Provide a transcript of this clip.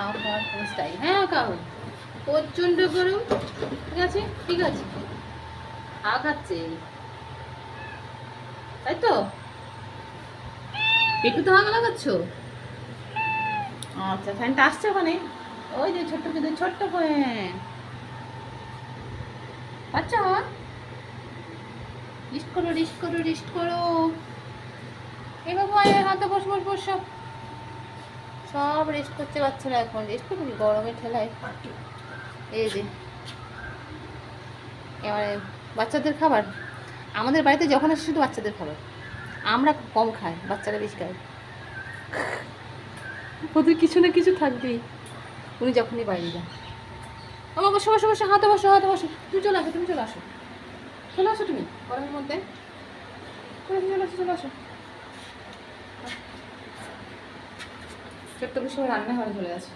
আমার স্টাইল। হ্যাঁ কাউ প্রচণ্ড গরম। ঠিক আছে ঠিক আছে, হাওয়া খাচ্ছে তাই তো, একটু তো হাওয়া লাগাচ্ছ। আচ্ছা ফ্যানটা আসছে ওখানে, ওই যে ছোট্ট কিন্তু ছোট্ট ফ্যান পাচ্ছ হাওয়া। রিস্ট করো রিস্ট করো রিস্ট করো। এই বাবু হাতে বস বস বস, সব সব রেস্ট করতে বাচ্চারা, এখন রেস্ট করবি গরমের ঠেলায়। এই যে এবারে বাচ্চাদের খাবার, আমাদের বাড়িতে যখন আসে শুধু বাচ্চাদের খাবার, আমরা কম খাই, বাচ্চারা বেশি খায়। ওদের কিছু না কিছু থাকবেই উনি যখনই বাইরে যান। আমার বসে বসে বসে, হাতে বসো হাতে বসো, তুমি চলে আসো তুমি চলে আসো, চলে আসো তুমি গরমের মধ্যে, চলে আসো চলে আসো। ছোট্ট বিষয় রান্নাঘরে চলে আসো।